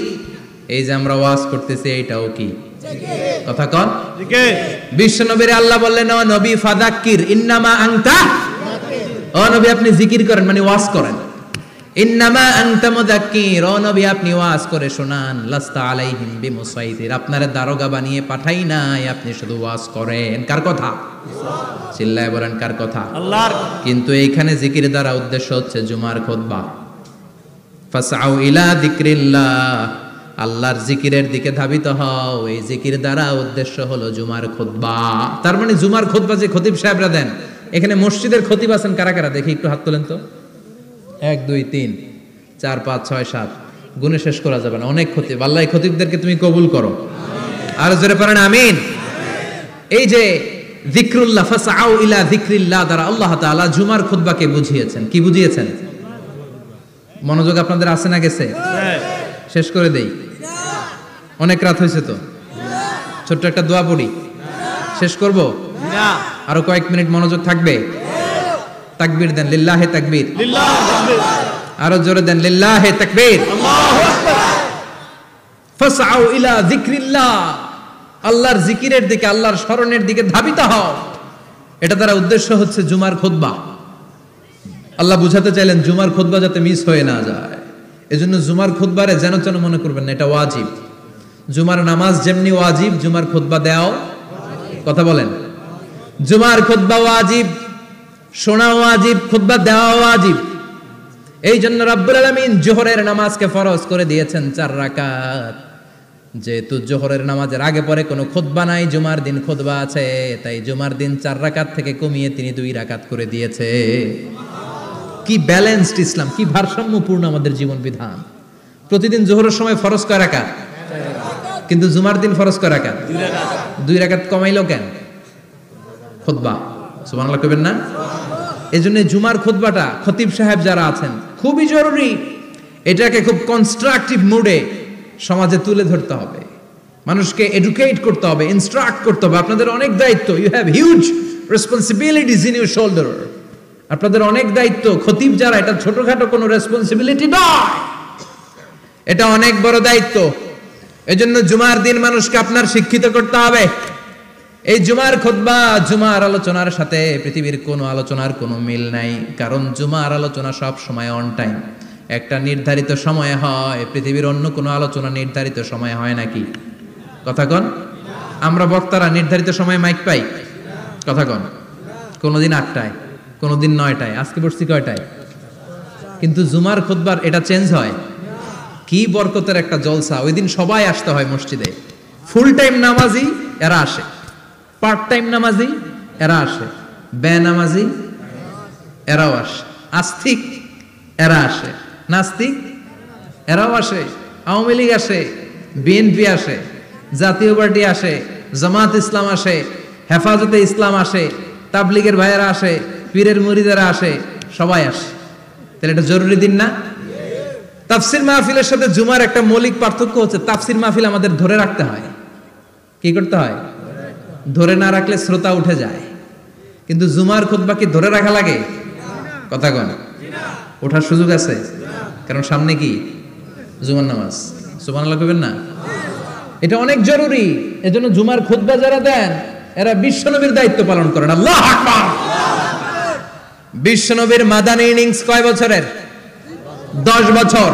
এই যে আমরা ওয়াজ করতেছি এইটাও কি জিকির? কথা কন জিকির। বিশ্ব নবীর আল্লাহ বললেন ও নবী ফাযাক্কির ইন্নামা আনতা, ও নবী আপনি জিকির করেন মানে ওয়াজ করেন। ইন্নামা আনতা মুযাক্কির, ও নবী আপনি ওয়াজ করে শোনান। লাস্তা আলাইহিম বিমুসাইতির, আপনারে দারোগা বানিয়ে পাঠাই নাই, আপনি শুধু ওয়াজ করেন। কার কথা? চিল্লায় বলেন কার কথা? আল্লাহর। কিন্তু এইখানে জিকির দ্বারা উদ্দেশ্য হচ্ছে জুমার খুতবা। ফাসআউ ইলা যিকরিল্লাহ, আল্লাহর জিকিরের দিকে ধাবিত হও। এই জিকির দ্বারা উদ্দেশ্য হলো জুমার খুতবা। তার মানে জুমার খুতবা যে খতিব সাহেবরা দেন, এখানে মসজিদের খতিব আছেন কারা কারা দেখি একটু হাত তোলেন তো। 1 2 3 4 5 6 7 গুণে শেষ করা যাবে না, অনেক খতিব। আল্লাহ এই খতিবদেরকে তুমি কবুল করো, আর জোরে পড়েন আমিন। এই যে যিকরুল্লাহ, ফাসআউ ইলা যিকরিল্লাহ দ্বারা আল্লাহ তাআলা জুমার খুতবাকে বুঝিয়েছেন। কি বুঝিয়েছেন? মনোযোগ আপনাদের আছে না গেছে? শেষ করে দেই, অনেক রাত হয়েছে তো। ছোট্ট একটা দোয়া পড়ি, শেষ করব না? আরো কয়েক মিনিট মনোযোগ থাকবে? তাকবীর দেন, লিল্লাহে তাকবীর, আরো জোরে দেন, লিল্লাহে তাকবীর, আল্লাহু আকবার। ফাসআউ ইলা যিকরিল্লাহ, আল্লাহর জিকিরের দিকে, আল্লাহর স্মরণের দিকে ধাবিত হও। এটা দ্বারা উদ্দেশ্য হচ্ছে জুমার খুতবা। আল্লাহ বুঝাতে চাইলেন জুমার খুতবা যাতে মিস হয়ে না যায়, এজন্য জুমার খুতবারে যেন যেন মনে করবেন না, এটা ওয়াজিব। জুমার নামাজ যেমনি ওয়াজিব, জুমার খুতবা দেওয়াও, কথা বলেন, জুমার খুতবা ওয়াজিব, শোনা ওয়াজিব, খুতবা দেওয়া ওয়াজিব। এই জন্য রব্বুল আলামিন জোহরের নামাজকে ফরজ করে দিয়েছেন 4 রাকাত। যেহেতু জোহরের নামাজের আগে পরে কোনো খুতবা নাই, জুমার দিন খুতবা আছে, তাই জুমার দিন 4 রাকাত থেকে কমিয়ে তিনি 2 রাকাত করে দিয়েছে। কি ব্যালেন্সড ইসলাম, কি ভারসাম্যপূর্ণ আমাদের জীবন বিধান। প্রতিদিন জোহরের সময় ফরজ কয় রাকাত, কিন্তু জুমার দিন ফরজ কয় রাকাত? 2 রাকাত কমাইলো কেন? খুতবা, সুবহানাল্লাহ কইবেন না? এজন্য জুমার খুতবাটা খতিব সাহেব যারা আছেন খুবই জরুরি। এটাকে খুব কনস্ট্রাকটিভ মুডে সমাজে তুলে ধরতে হবে, মানুষকে এডুকেট করতে হবে, ইনস্ট্রাক্ট করতে হবে। আপনাদের অনেক দায়িত্ব, you have huge responsibilities in your shoulder. আপনাদের অনেক দায়িত্ব। খতিব যারা, এটা ছোটখাটো কোনো রেসপন্সিবিলিটি নয়, এটা অনেক বড় দায়িত্ব। এজন্য জুমার দিন মানুষকে আপনার শিক্ষিত করতে হবে। এই জুমার খুতবা, জুমার আলোচনার সাথে পৃথিবীর কোনো আলোচনার কোনো মিল নাই, কারণ জুমার আলোচনা সব সময় অন টাইম, একটা নির্ধারিত সময়ে হয়। পৃথিবীর অন্য কোনো আলোচনা নির্ধারিত সময়ে হয় নাকি? কথা কন। আমরা বক্তারা নির্ধারিত সময়ে মাইক পাই? কথা কন। কোনোদিন 8টায়, কোনোদিন 9টায়, আজকে বসছি কয়টায়? কিন্তু জুমার খুতবার এটা চেঞ্জ হয়। কি বরকতের একটা জলসা! ওই দিন সবাই আসতে হয় মসজিদে। ফুল টাইম নামাজি এরা আসে, পার্ট টাইম নামাজি এরা আসে, বেনামাজি এরাও আসে, আস্তিক এরা আসে, নাস্তিক এরাও আসে, আওয়ামী লীগ আসে, বিএনপি আসে, জাতীয় পার্টি আসে, জামাত ইসলাম আসে, হেফাজতে ইসলাম আসে, তাবলীগের ভাইয়েরা আসে, পীরের মুরিদেরা আসে, সবাই আসে। তাহলে এটা জরুরি দিন না? তাফসির মাহফিলের সাথে জুমার একটা মৌলিক পার্থক্য হচ্ছে, তাফসির মাহফিল আমাদের ধরে রাখতে হয়। কি করতে হয়? ধরে না রাখলে শ্রোতা উঠে যায়। কিন্তু জুমার খুতবা কি ধরে রাখা লাগে? কথা কন, ওঠার সুযোগ আছে? কারণ সামনে কি জুমার নামাজ। সুবহানাল্লাহ কইবেন না? এটা অনেক জরুরি। এজন্য জুমার খুতবা যারা দেন এরা বিশ্বনবীর দায়িত্ব পালন করেন। আল্লাহু আকবার। বিশ্বনবীর মাদানী ইনিংস কয় বছরের? 10 বছর।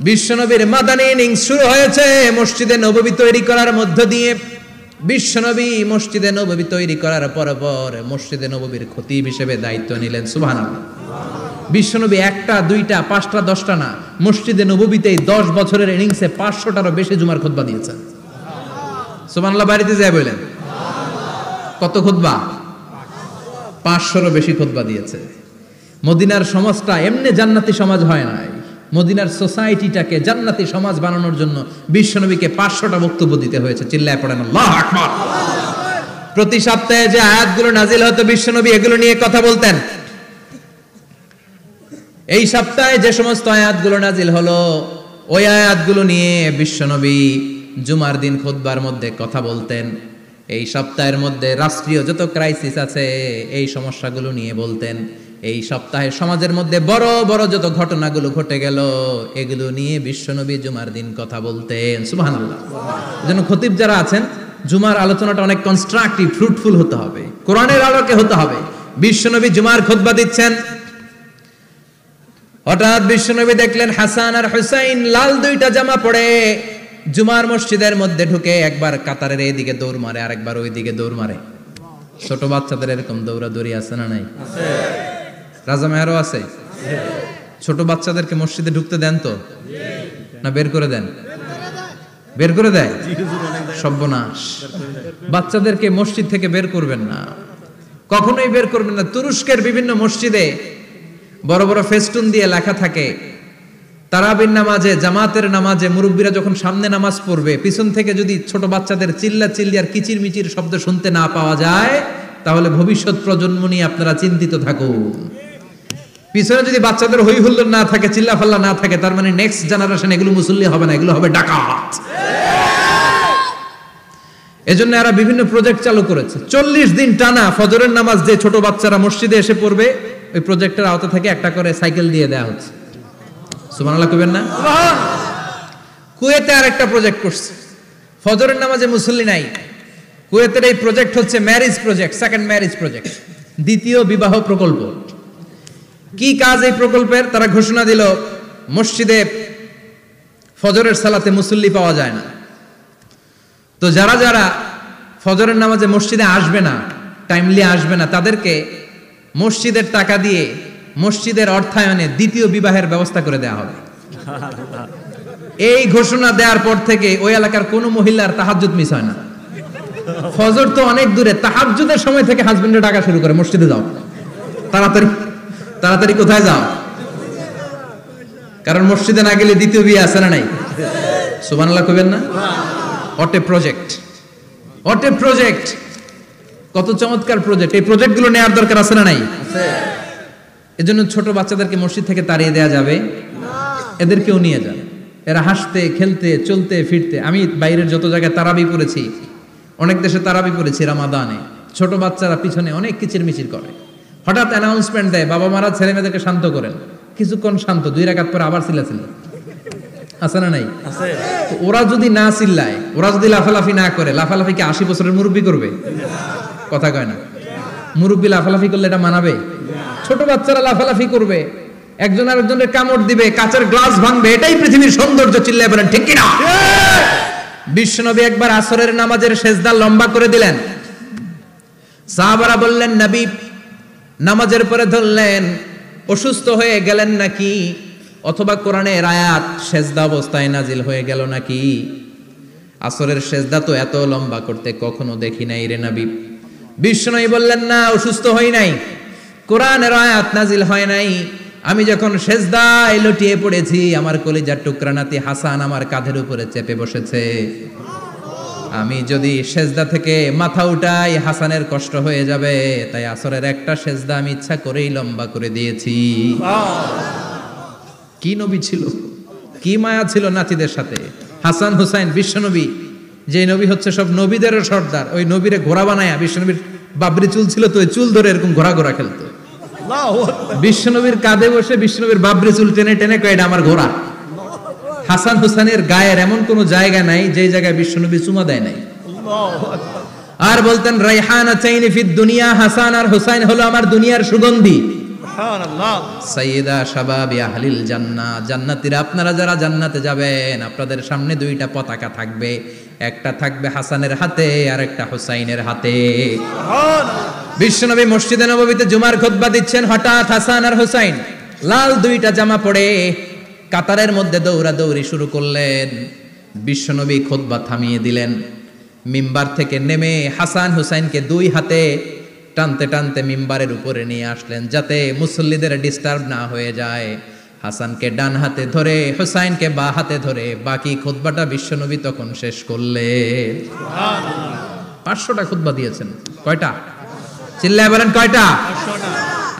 বিশ্বনবীর মাদানী ইনিংস শুরু হয়েছে মসজিদে নববী তৈরি করার মধ্য দিয়ে। বিশ্বনবী মসজিদে নববী তৈরি করার পর মসজিদে নববীর খতিব হিসেবে দায়িত্ব নিলেন। সুবহানাল্লাহ। বিশ্বনবী একটা, দুইটা, পাঁচটা, 10টা না, মসজিদে নববীতেই 10 বছরের ইনিংসে 500টারও বেশি জুমার খুতবা দিয়েছেন। সুবহানাল্লাহ। বাড়িতে যায় বলেন কত খুতবা? 500রও বেশি খুতবা দিয়েছে। মদিনার সমাজটা এমনি জান্নাতি সমাজ হয় নাই। মদিনার সোসাইটিটাকে জান্নাতি সমাজ বানানোর জন্য বিশ্বনবীকে 500টা বক্তব্য দিতে হয়েছে। চিল্লায় পড়েন আল্লাহু আকবার। প্রতি সপ্তাহে যে আয়াতগুলো নাজিল হতো বিশ্বনবী এগুলো নিয়ে কথা বলতেন। এই সপ্তাহে যে সমস্ত আয়াতগুলো নাজিল হলো ওই আয়াতগুলো নিয়ে বিশ্বনবী জুমার দিন খুতবার মধ্যে কথা বলতেন। এই সপ্তাহের মধ্যে রাষ্ট্রীয় যত ক্রাইসিস আছে এই সমস্যাগুলো নিয়ে বলতেন। এই সপ্তাহে সমাজের মধ্যে বড় বড় যত ঘটনাগুলো ঘটে গেল এগুলো নিয়ে বিশ্বনবী জুমার দিন কথা বলতেন। সুবহানাল্লাহ। এজন্য খতিব যারা আছেন জুমার আলোচনাটা অনেক কনস্ট্রাকটিভ, ফ্রুটফুল হতে হবে, কোরআনের আলোকে হতে হবে। বিশ্বনবী জুমার খুতবা দিচ্ছেন, হঠাৎ বিশ্বনবী দেখলেন হাসান আর হুসাইন লাল 2টা জামা পরে জুমার মসজিদের মধ্যে ঢুকে একবার কাতারের এইদিকে দৌড় মারে, আরেকবার ওইদিকে দৌড় মারে। ছোট বাচ্চাদের এরকম দৌড়াদৌড়ি আছে না নাই? রাজা মেহরও আছে। ছোট বাচ্চাদেরকে মসজিদে ঢুকতে দেন তো না বের করে দেন? বের করে দেয়। সর্বনাশ। বাচ্চাদেরকে মসজিদ থেকে বের করবেন না, কখনোই বের করবেন না। তুরস্কের বিভিন্ন মসজিদে বড় বড় ফেস্টুন দিয়ে লেখা থাকে তারাবির নামাজে, জামাতের নামাজে মুরব্বীরা যখন সামনে নামাজ পড়বে পিছন থেকে যদি ছোট বাচ্চাদের চিল্লা চিল্লি আর কিচির মিচির শব্দ শুনতে না পাওয়া যায় তাহলে ভবিষ্যৎ প্রজন্ম নিয়ে আপনারা চিন্তিত থাকুন। পিছনে যদি বাচ্চাদের হই হুল্লোড় না থাকে, চিল্লা ফাল্লা না থাকে, তার মানে নেক্সট জেনারেশন এগুলো মুসল্লি হবে না, এগুলো হবে ডাকাত। এজন্য এরা বিভিন্ন প্রজেক্ট চালু করেছে। 40 দিন টানা ফজরের নামাজ যে ছোট বাচ্চারা মসজিদে এসে পড়বে ওই প্রজেক্টের আওতা থেকে একটা করে সাইকেল দিয়ে দেওয়া হচ্ছে। সুবহানাল্লাহ কইবেন না? কুয়েতে আরেকটা প্রজেক্ট করছে, ফজরের নামাজে মুসল্লি নাই। কুয়েতের এই প্রজেক্ট হচ্ছে marriage project, second marriage project, দ্বিতীয় বিবাহ প্রকল্প। কি কাজ এই প্রকল্পের? তারা ঘোষণা দিল মসজিদে ফজরের সালাতে মুসল্লি পাওয়া যায় না, তো যারা যারা ফজরের নামাজে মসজিদে আসবে না, টাইমলি আসবে না, তাদেরকে মসজিদের টাকা দিয়ে মসজিদের অর্থায়নে দ্বিতীয় বিবাহের ব্যবস্থা করে দেওয়া হবে। এই ঘোষণা দেওয়ার পর থেকে ওই এলাকার কোনো মহিলার তাহাজ্জুদ মিস হয় না। ফজর তো অনেক দূরে, তাহাজ্জুদের সময় থেকে হাজবেন্ডের ডাকা শুরু করে মসজিদে যাও, তাড়াতাড়ি তাড়াতাড়ি কোথায় যাও, কারণ মসজিদে না গেলে দ্বিতীয় বিয়ে আছে না নাই? সুবহানাল্লাহ কইবেন না? অটে প্রজেক্ট, অটে প্রজেক্ট, কত চমৎকার প্রজেক্ট। এই প্রজেক্টগুলো নেওয়ার দরকার আছে না নাই? এজন্য ছোট বাচ্চাদেরকে মসজিদ থেকে তাড়িয়ে দেওয়া যাবে না, এদেরকেও নিয়ে যান। এরা হাসতে খেলতে চলতে ফিরতে, আমি বাইরের যত জায়গায় তারাবি পড়েছি, অনেক দেশে তারাবি পড়েছি রামাদানে, ছোট বাচ্চারা পিছনে অনেক কিচির মিচির করে, হঠাৎ অ্যানাউন্সমেন্ট দেয় বাবা মারা ছেলে মেয়েদেরকে শান্ত করেন, কিছুক্ষণ শান্ত, 2 রাকাত পরে আবার চিল্লাচিল্লি, আছে না নাই? তো ওরা যদি না চিল্লায়, ওরা যদি লাফালাফি না করে, লাফালাফি কি 80 বছরের মুরব্বী করবে? কথা কয় না। মুরব্বী লাফালাফি করলে এটা মানাবে? ছোট বাচ্চারা লাফালাফি করবে, একজন আরেকজনের কামড় দিবে, কাঁচের গ্লাস ভাঙবে, এটাই পৃথিবীর সৌন্দর্য। চিল্লায় বলেন ঠিক কিনা? বিশ্বনবী একবার আসরের নামাজের সেজদা লম্বা করে দিলেন, সাহাবারা বললেন নবী নামাজের পরে ধরলেন অসুস্থ হয়ে গেলেন নাকি, অথবা কোরআনের আয়াত সেজদা অবস্থায় নাজিল হয়ে গেল নাকি? আসরের সেজদা তো এত লম্বা করতে কখনো দেখি নাই রে নবী। বিশ্বনবী বললেন না, অসুস্থ হই নাই, কোরআনের আয়াত নাজিল হয় নাই, আমি যখন সেজদায় লুটিয়ে পড়েছি আমার কলিজার টুকরা নাতি হাসান আমার কাঁধের উপরে চেপে বসেছে। আমি যদি সেজদা থেকে মাথা উঠাই হাসানের কষ্ট হয়ে যাবে, তাই আসরের একটা সেজদা আমি ইচ্ছা করেই লম্বা করে দিয়েছি। কি নবী ছিল, কি মায়া ছিল নাতিদের সাথে। হাসান হুসাইন বিশ্বনবী, যে নবী হচ্ছে সব নবীদেরও সর্দার, ওই নবীরে ঘোড়া বানায়া, বিশ্বনবীর বাবরি চুল ছিল তো ওই চুল ধরে এরকম ঘোড়া ঘোড়া খেলতো। বিশ্বনবীর কাঁধে বসে বিশ্বনবীর বাবরি চুল টেনে টেনে কয় এটা আমার ঘোড়া। হাসান হুসাইনের গায়ের এমন কোন জায়গা নাই যে জায়গায় বিশ্বনবী চুমা দেয় নাই। আর বলতেন রাইহানাতাইনি ফিদ দুনিয়া, হাসান আর হুসাইন হলো আমার দুনিয়ার সুগন্ধি। সুবহানাল্লাহ। সাইয়্যিদা শাবাবি আহলিল জান্নাহ, জান্নাতীরা আপনারা যারা জান্নাতে যাবেন আপনাদের সামনে দুইটা পতাকা থাকবে, একটা থাকবে হাসানের হাতে আর একটা হুসাইনের হাতে। সুবহানাল্লাহ। বিশ্বনবী মসজিদে নববীতে জুমার খুতবা দিচ্ছেন, হঠাৎ হাসান আর হুসাইন লাল দুইটা জামা পরে কাতারের মধ্যে দৌড়াদৌড়ি শুরু করলেন। বিশ্বনবী খুতবা থামিয়ে দিলেন, মিম্বার থেকে নেমে হাসান হুসাইনকে দুই হাতে টানতে টানতে মিম্বারের উপরে নিয়ে আসলেন যাতে মুসল্লিদের ডিস্টার্ব না হয়ে যায়। হাসানকে ডান হাতে ধরে হুসাইনকে বা হাতে ধরে বাকি খুতবাটা বিশ্বনবী তখন শেষ করলেন। সুবহানাল্লাহ। 500টা খুতবা দিয়েছেন। কয়টা? চিল্লায় বলেন কয়টা? 500টা।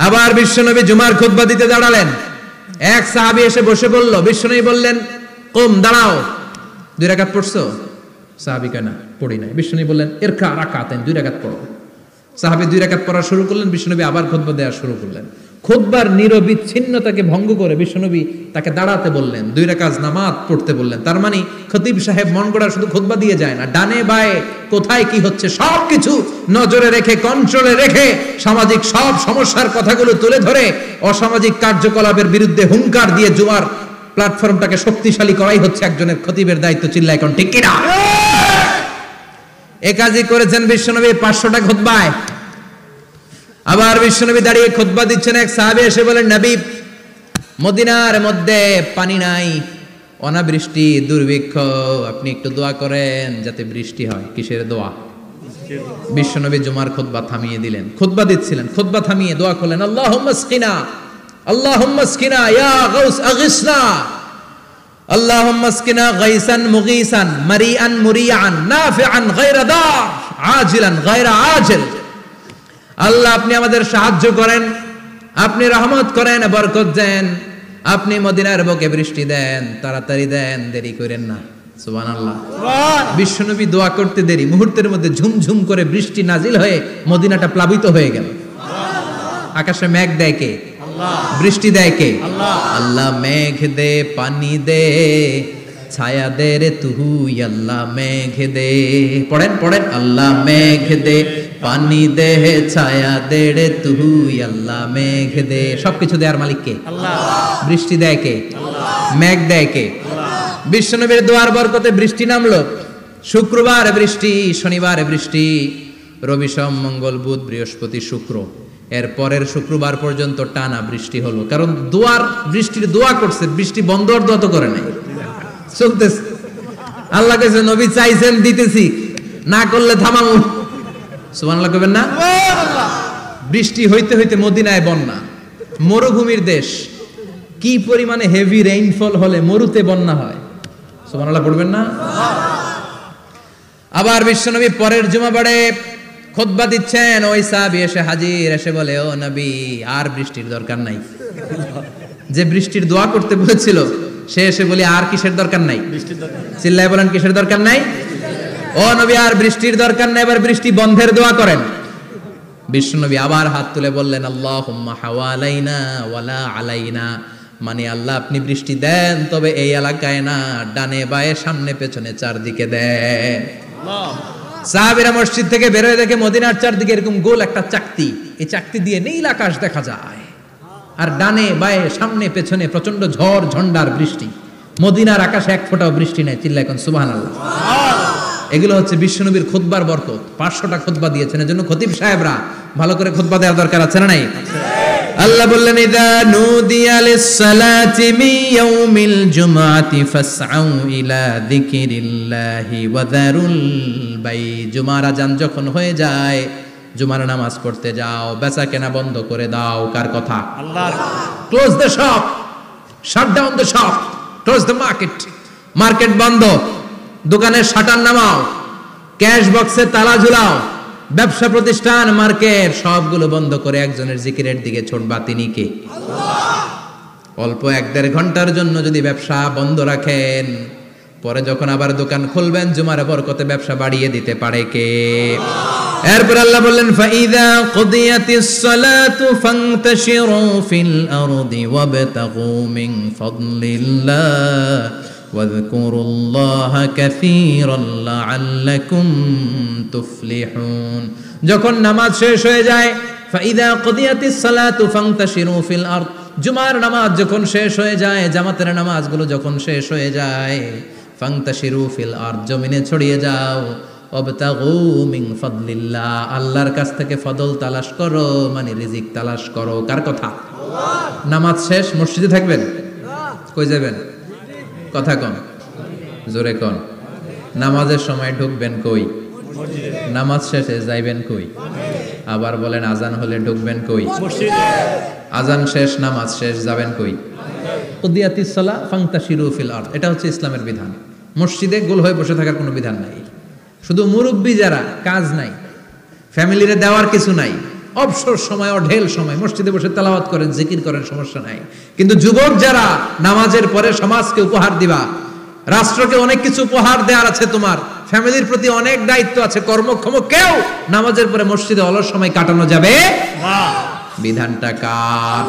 আবার বিশ্বনবী জুমার খুতবা দিতে দাঁড়ালেন। এক সাহাবী এসে বসে বলল, বিশ্বনবী বললেন কুম, দাঁড়াও। 2 রাকাত পড়ছো? সাহাবী কয় না, পড়ি নাই। বিশ্বনবী বললেন ইরকা রাকাতাইন, 2 রাকাত পড়ো। সাহাবী 2 রাকাত পড়া শুরু করলেন, বিশ্বনবী আবার খুতবা দেওয়া শুরু করলেন। খুতবার নিরবিচ্ছিন্নতাকে ভঙ্গ করে বিশ্বনবী তাকে দাঁড়াতে বললেন, 2 রাকাত নামাজ পড়তে বললেন। তার মানে খতিব সাহেব মন গড়া শুধু খুতবা দিয়ে যায় না, ডানে বায়ে কোথায় কি হচ্ছে সবকিছু নজরে রেখে, কন্ট্রোলে রেখে সামাজিক সব সমস্যার কথাগুলো তুলে ধরে অসামাজিক কার্যকলাপের বিরুদ্ধে হুঙ্কার দিয়ে জুমার প্ল্যাটফর্মটাকে শক্তিশালী করাই হচ্ছে একজনের খতিবের দায়িত্ব। চিল্লায় কোন ঠিক কিনা? এই কাজই করেছেন বিশ্বনবী 500টা খুতবায়। আবার বিশ্বনবী দাঁড়িয়ে খুতবা দিচ্ছেন, এক সাহাবী এসে বলেন, নবী মদিনার মধ্যে পানি নাই, অনাবৃষ্টি, দুর্ভিক্ষ, আপনি একটু দোয়া করেন যাতে বৃষ্টি হয়। কিসের দোয়া? বিশ্বনবী জুমার খুতবা থামিয়ে দিলেন, খুতবা দিচ্ছিলেন, খুতবা থামিয়ে দোয়া করলেন, আল্লাহুম্মা সকিনা, আল্লাহুম্মা সকিনা ইয়া গাউস আগিসনা, আল্লাহুম্মা সকিনা গাইসান মুগীসান মারিআন মুরিআন নাফিআন গায়রা দার আজিলান গায়রা আজিল। আল্লাহ আপনি আমাদের সাহায্য করেন, আপনি রহমত করেন, বরকত দেন, আপনি মদিনার বুকে বৃষ্টি দেন, তাড়াতাড়ি দেন, দেরি করেন না। সুবহানাল্লাহ। বিশ্বনবী দোয়া করতে দেরি, মুহূর্তের মধ্যে ঝুমঝুম করে বৃষ্টি নাজিল হয়ে মদিনাটা প্লাবিত হয়ে গেল। আকাশে মেঘ দেয় কে? আল্লাহ। বৃষ্টি দেয় কে? আল্লাহ। আল্লাহ মেঘ দে, পানি দে, ছায়া দে রে তুই, আল্লাহ মেঘ দে। পড়েন পড়েন, আল্লাহ মেঘ দে, পানি দে, ছায়া দে রে তুই, আল্লাহ মেঘ দে। সবকিছু দেয়ার মালিক কে? আল্লাহ। বৃষ্টি দেয় কে? আল্লাহ। মেঘ দেয় কে? আল্লাহ। বিশ্বনবীর দোয়ার বরকতে বৃষ্টি নামলো। শুক্রবার বৃষ্টি, শনিবার বৃষ্টি, রবি সোম মঙ্গল বুধ বৃহস্পতি শুক্র, এর পরের শুক্রবার পর্যন্ত টানা বৃষ্টি হলো। কারণ দোয়ার বৃষ্টির দোয়া করছে, বৃষ্টি বন্ধ আর দোয়া তো করে নাই, চলতেছে। আল্লাহ কাছে নবী চাইছেন, দিতেছি, না করলে থামামু। সুবহানাল্লাহ কইবেন না? বৃষ্টি হইতে হইতে মদিনায় বন্যা, মরুভূমির দেশ, কি পরিমাণে হেভি রেইনফল হলে মরুতে বন্যা হয়। সুবহানাল্লাহ পড়বেন না? আবার বিশ্বনবী পরের জুমাবারে খুতবা দিচ্ছেন, ওই সাহাবী এসে হাজির, এসে বলে, ও নবী আর বৃষ্টির দরকার নাই। যে বৃষ্টির দোয়া করতে বলেছিল সে এসে বলি আর কিসের দরকার নাই? চিল্লায় বলেন কিসের দরকার নাই? ও নবী আর বৃষ্টির দরকার নাই, এবার বৃষ্টি বন্ধের দোয়া করেন। বিশ্বনবী আবার হাত তুলে বললেন, আল্লাহুম্মা হাওয়ালাইনা ওয়ালা আলাইনা, মানে আল্লাহ আপনি বৃষ্টি দেন তবে এই এলাকায় না, ডানে বায়ে সামনে পেছনে চারদিকে দেন। সাহাবীরা মসজিদ থেকে বের হয়ে দেখে মদিনার চারদিকে এরকম গোল একটা চাকতি, এই চাকতি দিয়ে নীল আকাশ দেখা যায়, আর ডানে বায়ে সামনে পেছনে প্রচন্ড ঝড় ঝন্ডার বৃষ্টি। মদিনার আকাশে এক ফোঁটাও বৃষ্টি নাই। চিল্লায় কোন সুবহানাল্লাহ। এগুলো হচ্ছে বিশ্বনবীর খুতবার বরকত। 500টা খুতবা দিয়েছেন, এজন্য খতিব সাহেবরা ভালো করে খুতবা দেওয়ার দরকার আছে না নাই? আল্লাহ বললেন, ইযা নুদিয়া লিস-সালাতি মিন ইয়াউমিল জুমআতি ফাসআউ ইলা যিকিরিল্লাহি ওয়া যারুল বাই। জুমার আযান যখন হয়ে যায়, জুমার নামাজ পড়তে যাও, বেচা কেনা বন্ধ করে দাও। কার কথা? আল্লাহর। Close the shop, shut down the shop, close the market. Market বন্ধ, দোকানের শাটার নামাও, ক্যাশ বক্সে তালা ঝুলাও, ব্যবসা প্রতিষ্ঠান মার্কেট সবগুলো বন্ধ করে একজনের জিকিরের দিকে ছোটবা, তিনি কে? অল্প 1-1.5 ঘন্টার জন্য যদি ব্যবসা বন্ধ রাখেন, পরে যখন আবার দোকান খুলবেন জুমার বরকতে ব্যবসা বাড়িয়ে দিতে পারে কে? এরপর আল্লাহ বললেন ফাইদা কুদিয়াতিস সালাতু ফান্তাশিরু ফিল আরদি ওয়াবতাগু মিন ফাদলিল্লাহ ওয়াযকুরুল্লাহা কাসীরান লাআল্লাকুম তুফলিহুন। যখন নামাজ শেষ হয়ে যায়, ফাইদা কুদিয়াতিস সালাতু ফান্তাশিরু ফিল আরদ, জুমার নামাজ যখন শেষ হয়ে যায়, জামাতের নামাজগুলো যখন শেষ হয়ে যায়, ফান্তাশিরু ফিল আরদ, জমিনে ছড়িয়ে যাও, ওয়াবতাগু মিন ফাদলিল্লাহ, আল্লাহর কাছ থেকে ফদল তালাশ করো, মানে রিজিক তালাশ করো। কার কথা? নামাজ শেষ মসজিদে থাকবেন? কই যাবেন? কথা কন, জোরে কন। নামাজের সময় ঢুকবেন কই? নামাজ শেষে যাইবেন কই? আবার বলেন আজান হলে ঢুকবেন কই? আজান শেষ, নামাজ শেষ, যাবেন কই? কুদিয়াতিস সালাহ ফান্তাশিরু ফিল আরদ, এটা হচ্ছে ইসলামের বিধান। মসজিদে গোল হয়ে বসে থাকার কোনো বিধান নাই। শুধু মুরব্বী যারা, কাজ নাই, ফ্যামিলিরে দেওয়ার কিছু নাই, অবসর সময় অঢেল সময় মসজিদে বসে তেলাওয়াত করেন, জিকির করেন, সমস্যা নাই। কিন্তু যুবক যারা, নামাজের পরে সমাজকে উপহার দিবা, রাষ্ট্রকে অনেক কিছু উপহার দেওয়ার আছে, তোমার ফ্যামিলির প্রতি অনেক দায়িত্ব আছে, কর্মক্ষম কেউ নামাজের পরে মসজিদে অলস সময় কাটানো যাবে না। বিধানটা কার?